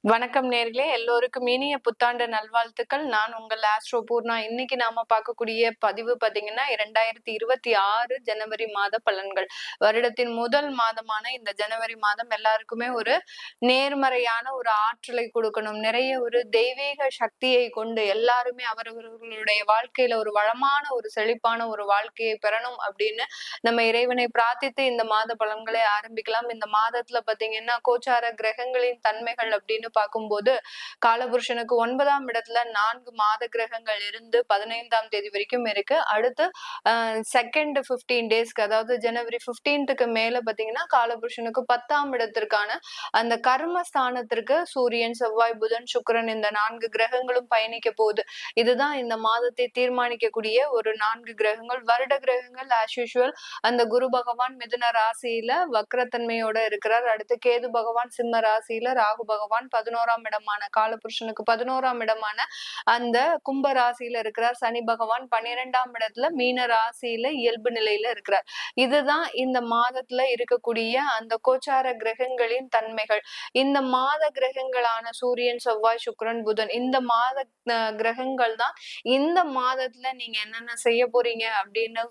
வணக்கம் நேர்களே, எல்லோருக்கும் இனிய புத்தாண்டு நல்வாழ்த்துக்கள். நான் உங்கள் ஆஸ்ட்ரோ பூர்ணா. இன்னைக்கு நாம பார்க்கக்கூடிய பதிவு பாத்தீங்கன்னா 2026 ஜனவரி மாத பலன்கள். வருடத்தின் முதல் மாதமான இந்த ஜனவரி மாதம் எல்லாருக்குமே ஒரு நேர்மறையான ஒரு ஆற்றலை கொடுக்கணும். நிறைய ஒரு தெய்வீக சக்தியை கொண்டு எல்லாருமே அவரவர்களுடைய வாழ்க்கையில ஒரு வளமான ஒரு செழிப்பான ஒரு வாழ்க்கையை பெறணும் அப்படின்னு நம்ம இறைவனை பிரார்த்தித்து இந்த மாத பலன்களை ஆரம்பிக்கலாம். இந்த மாதத்துல பாத்தீங்கன்னா கோச்சார கிரகங்களின் தன்மைகள் அப்படின்னு பார்க்கும்போது காலபுருஷனுக்கு 9ஆம் இடத்துல 4 மாத கிரகங்கள் இருந்து 15ஆம் தேதி வரைக்கும் இருக்கு. அடுத்து செகண்ட் 15 டேஸ்க்கு, அதாவது ஜனவரி 15க்கு மேல பாத்தீங்கன்னா காலபுருஷனுக்கு 10ஆம் இடத்திற்கான அந்த கர்மஸ்தானத்திற்கு சூரியன், செவ்வாய், புதன், சுக்கிரன் இந்த 4 கிரகங்களும் பயணிக்க போகுது. இதுதான் இந்த மாதத்தை தீர்மானிக்கக்கூடிய ஒரு 4 கிரகங்கள். வருட கிரகங்கள் ஆஸ் யூசுவல் அந்த குரு பகவான் மிதுன ராசியில வக்ரத்தன்மையோட இருக்கிறார். அடுத்து கேது பகவான் சிம்ம ராசியில, ராகு பகவான் 11ஆம் இடமான காலபுருஷனுக்கு 11ஆம் இடமான அந்த கும்ப ராசியில இருக்கிறார். சனி பகவான் 12ஆம் இடத்துல மீன ராசியில இயல்பு நிலையில இருக்கிறார். இதுதான் இந்த மாதத்துல இருக்கக்கூடிய அந்த கோச்சார கிரகங்களின் தன்மைகள். இந்த மாத கிரகங்களான சூரியன், செவ்வாய், சுக்கிரன், புதன் இந்த மாத கிரகங்கள் தான் இந்த மாதத்துல நீங்க என்னென்ன செய்ய போறீங்க அப்படின்னு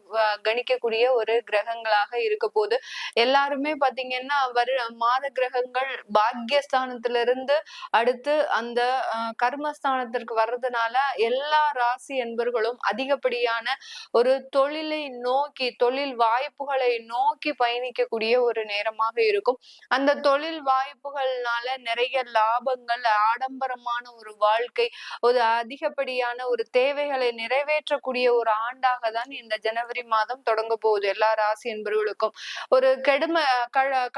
கணிக்கக்கூடிய ஒரு கிரகங்களாக இருக்க போது. எல்லாருமே பாத்தீங்கன்னா மாத கிரகங்கள் பாக்யஸ்தானத்துல இருந்து அடுத்து அந்த கர்மஸ்தானத்திற்கு வர்றதுனால எல்லா ராசி என்பர்களும் அதிகப்படியான ஒரு தொழிலை நோக்கி, தொழில் வாய்ப்புகளை நோக்கி பயணிக்கக்கூடிய ஒரு நேரமாக இருக்கும். அந்த தொழில் வாய்ப்புகள்னால நிறைய லாபங்கள், ஆடம்பரமான ஒரு வாழ்க்கை, ஒரு அதிகப்படியான ஒரு தேவைகளை நிறைவேற்றக்கூடிய ஒரு ஆண்டாக தான் இந்த ஜனவரி மாதம் தொடங்க போகுது எல்லா ராசி என்பவர்களுக்கும். ஒரு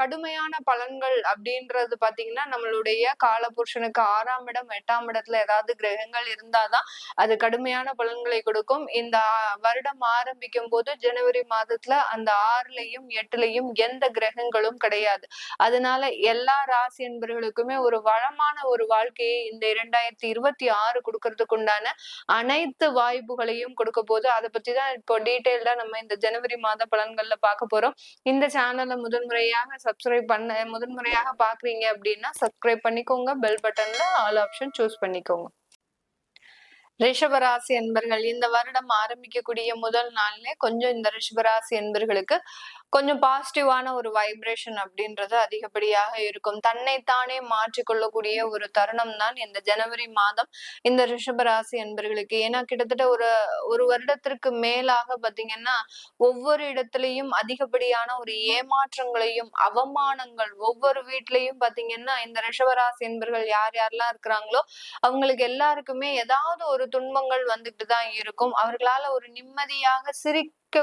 கடுமையான பலன்கள் அப்படின்றது பாத்தீங்கன்னா நம்மளுடைய காலபுருஷனுக்கு 6ஆம் இடம், 8ஆம் இடத்துல ஏதாவது கிரகங்கள் இருந்தாதான் அது கடுமையான பலன்களை கொடுக்கும். இந்த வருடம் ஆரம்பிக்கும் போது ஜனவரி மாதத்துல அந்த 6லயும் 8லயும் எந்த கிரகங்களும் கிடையாது. அதனால எல்லா ராசி என்பவர்களுக்குமே ஒரு வளமான ஒரு வாழ்க்கையை இந்த 2026 கொடுக்கறதுக்கு உண்டான அனைத்து வாய்ப்புகளையும் கொடுக்க போது. அதை பத்தி தான் இப்போ டீட்டெயில்டா நம்ம இந்த ஜனவரி மாத பலன்கள்ல பார்க்க போறோம். இந்த சேனலை முதன்முறையாக பாக்குறீங்க அப்படின்னா சப்ஸ்கிரைப் பண்ணிக்கோங்க. பெல் பட்டன்ல ஆல் ஆப்ஷன் சூஸ் பண்ணிக்கோங்க. ரிஷபராசி என்பர்கள் இந்த வருடம் ஆரம்பிக்கக்கூடிய முதல் நாள்ல கொஞ்சம் இந்த ரிஷபராசி என்பர்களுக்கு கொஞ்சம் பாசிட்டிவான ஒரு வைப்ரேஷன் அப்படின்றது அதிகப்படியாக இருக்கும். தன்னைத்தானே மாற்றிக்கொள்ளக்கூடிய ஒரு தருணம் தான் இந்த ஜனவரி மாதம் இந்த ரிஷபராசி என்பர்களுக்கு. ஏன்னா கிட்டத்தட்ட ஒரு வருடத்திற்கு மேலாக பாத்தீங்கன்னா ஒவ்வொரு இடத்துலயும் அதிகப்படியான ஒரு ஏமாற்றங்களையும் அவமானங்கள், ஒவ்வொரு வீட்லயும் பாத்தீங்கன்னா இந்த ரிஷபராசி என்பர்கள் யார் யாரெல்லாம் இருக்கிறாங்களோ அவங்களுக்கு எல்லாருக்குமே ஏதாவது ஒரு துன்பங்கள் வந்துட்டு தான் இருக்கும். அவர்களால ஒரு நிம்மதியாக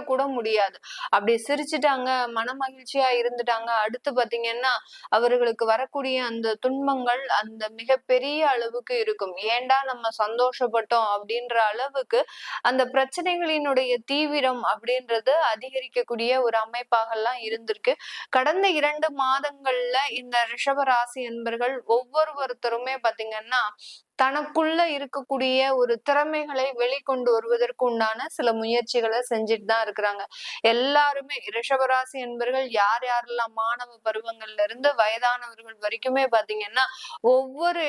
கூட முடியாது. அப்படி சிரிச்சுட்டாங்க, மன மகிழ்ச்சியா இருந்துட்டாங்க, அடுத்து பாத்தீங்கன்னா அவர்களுக்கு வரக்கூடிய அந்த துன்பங்கள் அந்த மிகப்பெரிய அளவுக்கு இருக்கும். ஏண்டா நம்ம சந்தோஷப்பட்டோம் அப்படின்ற அளவுக்கு அந்த பிரச்சனைகளினுடைய தீவிரம் அப்படின்றது அதிகரிக்கக்கூடிய ஒரு அமைப்பாகலாம் இருந்திருக்கு. கடந்த 2 மாதங்கள்ல இந்த ரிஷபராசி என்பர்கள் ஒவ்வொருத்தருமே பாத்தீங்கன்னா தனக்குள்ள இருக்கக்கூடிய ஒரு திறமைகளை வெளிக்கொண்டு வருவதற்கு உண்டான சில முயற்சிகளை செஞ்சுட்டு தான் இருக்கிறாங்க. எல்லாருமே ரிஷபராசி என்பர்கள் யார் யாரெல்லாம் மாணவ பருவங்கள்ல இருந்து வயதானவர்கள் வரைக்குமே பாத்தீங்கன்னா ஒவ்வொரு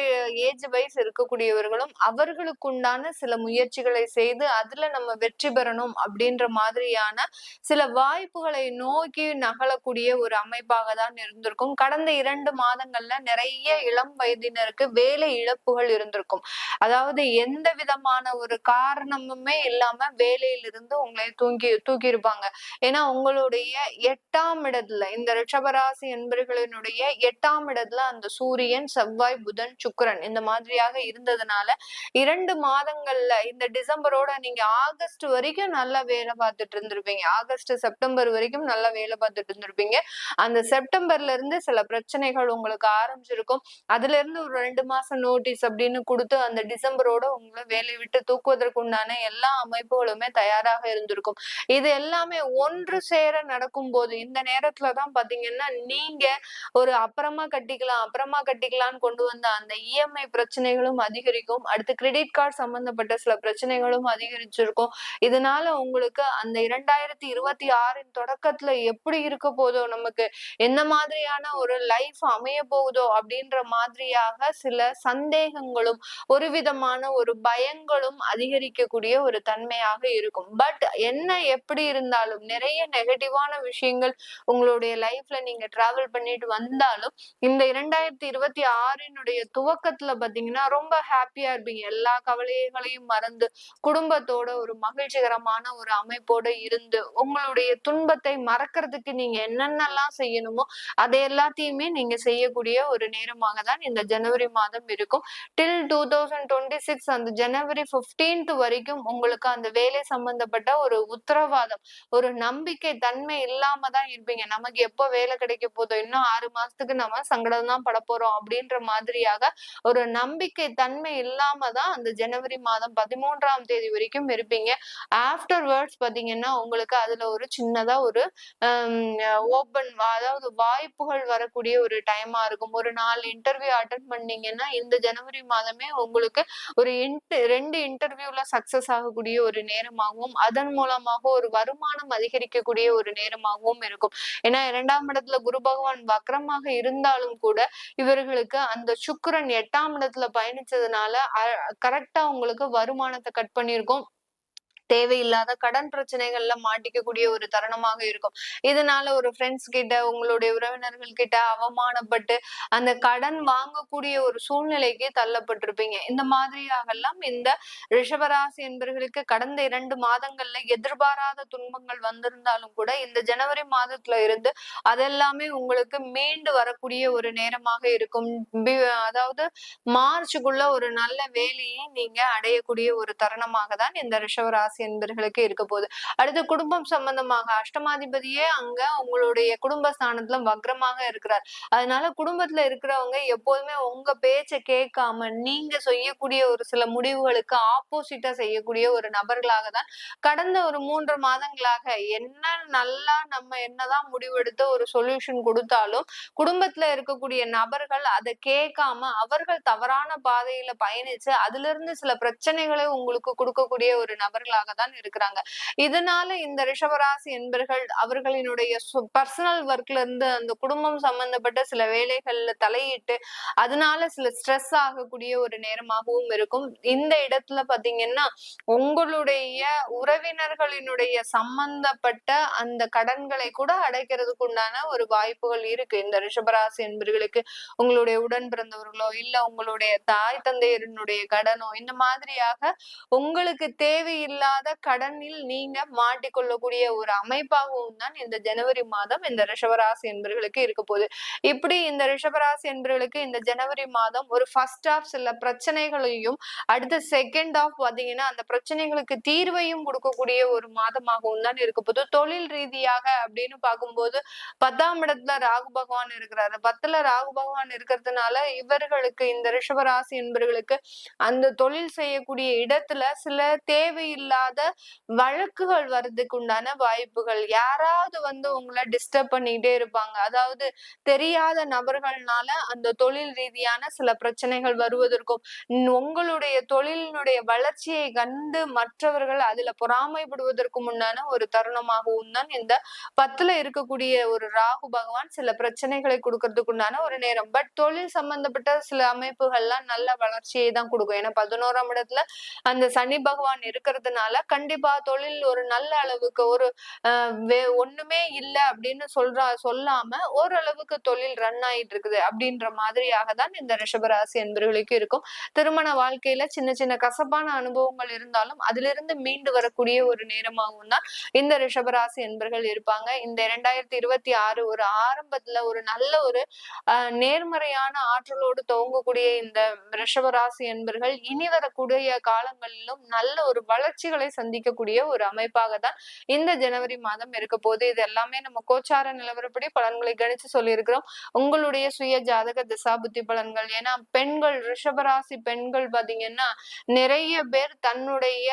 ஏஜ் வைஸ் இருக்கக்கூடியவர்களும் அவர்களுக்கு உண்டான சில முயற்சிகளை செய்து அதுல நம்ம வெற்றி பெறணும் அப்படின்ற மாதிரியான சில வாய்ப்புகளை நோக்கி நகலக்கூடிய ஒரு அமைப்பாக தான் இருந்திருக்கும். கடந்த 2 மாதங்கள்ல நிறைய இளம் வயதினருக்கு வேலை இழப்புகள் இருந்திருக்கும். அதாவது எந்த விதமான ஒரு காரணமுமே இல்லாம வேலையிலிருந்து உங்களை தூக்கி இருப்பாங்க. ஏன்னா உங்களுடைய 8ஆம் இடத்துல இந்த ரிஷபராசி என்பவர்களினுடைய 8ஆம் இடத்துல அந்த சூரியன், செவ்வாய், புதன், சுக்கிரன் இந்த மாதிரியாக இருந்ததுனால 2 மாதங்கள்ல இந்த டிசம்பரோட நீங்க ஆகஸ்ட் வரைக்கும் நல்லா வேலை பார்த்துட்டு இருந்திருப்பீங்க. ஆகஸ்ட் செப்டம்பர் வரைக்கும் நல்லா வேலை பார்த்துட்டு இருந்திருப்பீங்க. அந்த செப்டம்பர்ல இருந்து சில பிரச்சனைகள் உங்களுக்கு ஆரம்பிச்சிருக்கும். அதுல இருந்து ஒரு 2 மாசம் நோட்டீஸ் அப்படின்னு கொடுத்து அந்த டிசம்பரோட உங்களை வேலையை விட்டு தூக்குவதற்கு உண்டான எல்லா அமைப்புகளுமே தயாராக இருந்திருக்கும். இது எல்லாமே ஒன்று சேர நடக்கும் போது இந்த நேரத்துலதான் பாத்தீங்கன்னா நீங்க ஒரு அப்புறமா கட்டிக்கலாம்னு கொண்டு வந்த அந்த இஎம்ஐ பிரச்சனைகளும் அதிகரிக்கும். அடுத்து கிரெடிட் கார்டு சம்பந்தப்பட்ட சில பிரச்சனைகளும் அதிகரிச்சிருக்கும். இதனால உங்களுக்கு அந்த 2026 தொடக்கத்துல எப்படி இருக்க போதோ, நமக்கு என்ன மாதிரியான ஒரு லைஃப் அமைய போகுதோ அப்படின்ற மாதிரியாக சில சந்தேகங்களும் ஒரு விதமான ஒரு பயங்களும் அதிகரிக்கக்கூடிய ஒரு தன்மையாக இருக்கும். பட் என்ன எப்படி இருந்தாலும் நிறைய நெகட்டிவான விஷயங்கள் உங்களுடைய லைஃப்ல நீங்க டிராவல் பண்ணிட்டு வந்தாலும் இந்த 2026 துவக்கத்துல பாத்தீங்கன்னா ரொம்ப ஹாப்பியா இருப்பீங்க. எல்லா கவலைகளையும் மறந்து குடும்பத்தோட ஒரு மகிழ்ச்சிகரமான ஒரு அமைப்போட இருந்து உங்களுடைய துன்பத்தை மறக்கிறதுக்கு நீங்க என்னென்னலாம் செய்யணுமோ அதை எல்லாத்தையுமே நீங்க செய்யக்கூடிய ஒரு நேரமாக தான் இந்த ஜனவரி மாதம் இருக்கும். டில் 2026 அந்த ஜனவரி 15th வரைக்கும் உங்களுக்கு அந்த வேலை சம்பந்தப்பட்ட ஒரு உத்தரவாதம், ஒரு நம்பிக்கை தன்மை இல்லாம தான் இருப்பீங்க. நமக்கு எப்போ வேலை கிடைக்க போதோ, இன்னும் 6 மாசத்துக்கு நம்ம சங்கடம் தான் பட போறோம் அப்படின்ற மாதிரியாக ஒரு நம்பிக்கை தன்மை இல்லாம தான் அந்த ஜனவரி மாதம் 13ஆம் தேதி வரைக்கும் இருப்பீங்க. ஆஃப்டர்வர்ட்ஸ் பாத்தீங்கன்னா உங்களுக்கு அதுல ஒரு சின்னதா ஒரு ஓபன், அதாவது வாய்ப்புகள் வரக்கூடிய ஒரு டைமா இருக்கும். ஒரு 4 இன்டர்வியூ அட்டன் பண்ணீங்கன்னா இந்த ஜனவரி மாதமே உங்களுக்கு ஒரு 2 இன்டர்வியூல சக்சஸ் ஆகக்கூடிய ஒரு நேரமாகவும் அதன் மூலமாக ஒரு வருமானம் அதிகரிக்கக்கூடிய ஒரு நேரமாகவும் இருக்கும். ஏன்னா 2ஆம் இடத்துல குரு பகவான் வக்ரமாக இருந்தாலும் கூட இவர்களுக்கு அந்த சுக்கிரன் 8ஆம் இடத்துல பயணிச்சதுனால கரெக்டா உங்களுக்கு வருமானத்தை கட் பண்ணியிருக்கும். தேவையில்லாத கடன் பிரச்சனைகள்ல மாட்டிக்கக்கூடிய ஒரு தருணமாக இருக்கும். இதனால ஒரு ஃப்ரெண்ட்ஸ் கிட்ட, உங்களுடைய உறவினர்கள் கிட்ட அவமானப்பட்டு அந்த கடன் வாங்கக்கூடிய ஒரு சூழ்நிலைக்கு தள்ளப்பட்டிருப்பீங்க. இந்த மாதிரியாகலாம் இந்த ரிஷபராசி என்பவர்களுக்கு கடந்த 2 மாதங்கள்ல எதிர்பாராத துன்பங்கள் வந்திருந்தாலும் கூட இந்த ஜனவரி மாதத்துல இருந்து அதெல்லாமே உங்களுக்கு மீண்டு வரக்கூடிய ஒரு நேரமாக இருக்கும். அதாவது மார்ச்சுக்குள்ள ஒரு நல்ல வேலையை நீங்க அடையக்கூடிய ஒரு தருணமாக தான் இந்த ரிஷபராசி என்பர்களுக்கு இருக்க போகுது. அடுத்து குடும்பம் சம்பந்தமாக அஷ்டமாதிபதியே அங்க உங்களுடைய குடும்பஸ்தானத்துல வக்ரமாக இருக்கிறார். அதனால குடும்பத்துல இருக்கிறவங்க எப்போதுமே உங்க பேச்ச கேட்காம நீங்க செய்யக்கூடிய ஒரு சில முடிவுகளுக்கு ஆப்போசிட்டா செய்யக்கூடிய ஒரு நபர்களாக தான் கடந்த ஒரு 3 மாதங்களாக என்ன நல்லா நம்ம என்னதான் முடிவெடுத்து ஒரு சொல்யூஷன் கொடுத்தாலும் குடும்பத்துல இருக்கக்கூடிய நபர்கள் அதை கேட்காம அவர்கள் தவறான பாதையில பயணிச்சு அதுல இருந்து சில பிரச்சனைகளை உங்களுக்கு கொடுக்கக்கூடிய ஒரு நபர்களாக தான் இருக்கிறாங்க. இதனால இந்த ரிஷபராசி என்பர்கள் அவர்களினுடைய பர்சனல் ஒர்க்ல இருந்து அந்த குடும்பம் சம்பந்தப்பட்ட சில வேலைகள்ல தலையிட்டு அதனால சில ஸ்ட்ரெஸ் ஆகக்கூடிய ஒரு நேரமாகவும் இருக்கும். இந்த இடத்துல பாத்தீங்கன்னா உங்களுடைய உறவினர்களினுடைய சம்பந்தப்பட்ட அந்த கடன்களை கூட அடைக்கிறதுக்கு உண்டான ஒரு வாய்ப்புகள் இருக்கு. இந்த ரிஷபராசி என்பர்களுக்கு உங்களுடைய உடன் பிறந்தவர்களோ இல்ல உங்களுடைய தாய் தந்தையரினுடைய கடனோ இந்த மாதிரியாக உங்களுக்கு தேவையில்லாத கடனில் நீங்க மாட்டிக்கொள்ளக்கூடிய ஒரு அமைப்பாகவும் தான் இந்த ஜனவரி மாதம் இந்த ரிஷபராசி என்பர்களுக்கு இருக்க போகுது. இப்படி இந்த ரிஷபராசி என்பர்களுக்கு இந்த ஜனவரி மாதம் ஒரு ஃபர்ஸ்ட் ஆஃப் சில பிரச்சனைகளையும் அடுத்த செகண்ட் ஆஃப் பாத்தீங்கன்னா அந்த பிரச்சனைகளுக்கு தீர்வையும் கொடுக்கக்கூடிய ஒரு மாதமாகவும் தான் இருக்க போகுது. தொழில் ரீதியாக அப்படின்னு பார்க்கும்போது 10ஆம் இடத்துல ராகு பகவான் இருக்கிறாரு. 10ல ராகு பகவான் இருக்கிறதுனால இவர்களுக்கு இந்த ரிஷபராசி என்பவர்களுக்கு அந்த தொழில் செய்யக்கூடிய இடத்துல சில தேவையில்லாத வழக்குகள் வர்றதுக்கு உண்டான வாய்ப்புகள், யாராவது உங்களை டிஸ்டர்ப் பண்ணிட்டே இருப்பாங்க. அதாவது தெரியாத நபர்கள்னால அந்த தொழில் ரீதியான சில பிரச்சனைகள் வருவதற்கும் உங்களுடைய தொழிலினுடைய வளர்ச்சியை கண்டு மற்றவர்கள் அதுல பொறாமைப்படுவதற்கு முன்னான ஒரு தருணமாகவும் தான் இந்த 10ல இருக்கக்கூடிய ஒரு ராகு பகவான் சில பிரச்சனைகளை கொடுக்கறதுக்கு உண்டான ஒரு நேரம். பட் தொழில் சம்பந்தப்பட்ட சில அமைப்புகள்லாம் நல்ல வளர்ச்சியை தான் கொடுக்கும். ஏன்னா 11ஆம் இடத்துல அந்த சனி பகவான் இருக்கிறதுனால கண்டிப்பா தொழில் ஒரு நல்ல அளவுக்கு ஒரு ஒண்ணுமே இல்ல அப்படின்னு சொல்லாம ஓரளவுக்கு தொழில் ரன் ஆயிட்டு இருக்குது அப்படின்ற மாதிரியாக தான் இந்த ரிஷபராசி என்பவர்களுக்கு இருக்கும். திருமண வாழ்க்கையில சின்ன சின்ன கசப்பான அனுபவங்கள் இருந்தாலும் அதுல இருந்து மீண்டு வரக்கூடிய ஒரு நேரமாகவும் தான் இந்த ரிஷபராசி என்பர்கள் இருப்பாங்க. இந்த 2026 ஒரு ஆரம்பத்துல ஒரு நல்ல ஒரு நேர்மறையான ஆற்றலோடு துவங்கக்கூடிய இந்த ரிஷபராசி என்பர்கள் இனி வரக்கூடிய காலங்களிலும் நல்ல ஒரு வளர்ச்சிகளை பிரச்சனைகளை சந்திக்கக்கூடிய ஒரு அமைப்பாக தான் இந்த ஜனவரி மாதம் இருக்க போது. இது எல்லாமே நம்ம கோச்சார நிலவரப்படி பலன்களை கணிச்சு சொல்லியிருக்கிறோம். உங்களுடைய சுய ஜாதக திசாபுத்தி பலன்கள். ஏன்னா பெண்கள், ரிஷபராசி பெண்கள் பாத்தீங்கன்னா நிறைய பேர் தன்னுடைய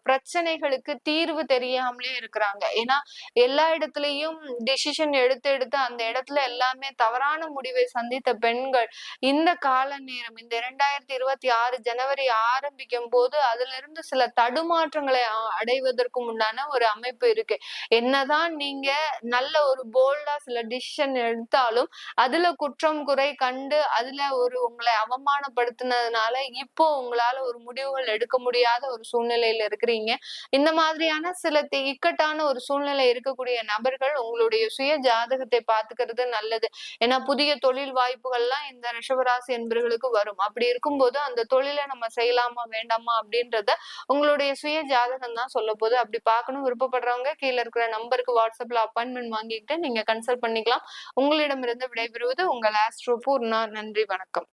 பிரச்சனைகளுக்கு தீர்வு தெரியாமலே இருக்கிறாங்க. ஏன்னா எல்லா இடத்துலயும் டிசிஷன் எடுத்து எடுத்து அந்த இடத்துல எல்லாமே தவறான முடிவை சந்தித்த பெண்கள் இந்த கால நேரம், இந்த 2026 ஜனவரி ஆரம்பிக்கும் போது அதுல இருந்து சில தடுமாற்றங்களை அடைவதற்கும் உண்டான ஒரு அமைப்பு இருக்கு. என்னதான் நீங்க நல்ல ஒரு போல்டா சில டிசிஷன் எடுத்தாலும் அதுல குற்றம் குறை கண்டு அதுல உங்களை அவமானப்படுத்தினதுனால இப்போ உங்களால ஒரு முடிவுகள் எடுக்க முடியாத ஒரு சூழ்நிலையில இருக்கிறீங்க. இந்த மாதிரியான சில இக்கட்டான ஒரு சூழ்நிலை இருக்கக்கூடிய நபர்கள் உங்களுடைய சுய ஜாதகத்தை பார்த்துக்கிறது நல்லது. ஏன்னா புதிய தொழில் வாய்ப்புகள்லாம் இந்த ரிஷபராசி என்பவர்களுக்கு வரும். அப்படி இருக்கும்போது அந்த தொழிலை நம்ம செய்யலாமா வேண்டாமா அப்படின்றத உங்களுடைய சுய ஜாதகம் தான் சொல்ல போகுது. அப்படி பார்க்கணும் விருப்பப்படுறவங்க கீழே இருக்கிற நம்பருக்கு வாட்ஸ்அப்ல அப்பாயின்மெண்ட் வாங்கிக்கிட்டு நீங்க கன்சல்ட் பண்ணிக்கலாம். உங்களிடமிருந்து விடைபெறுவது உங்கள் ஆஸ்ட்ரோ பூர்ணா. நன்றி, வணக்கம்.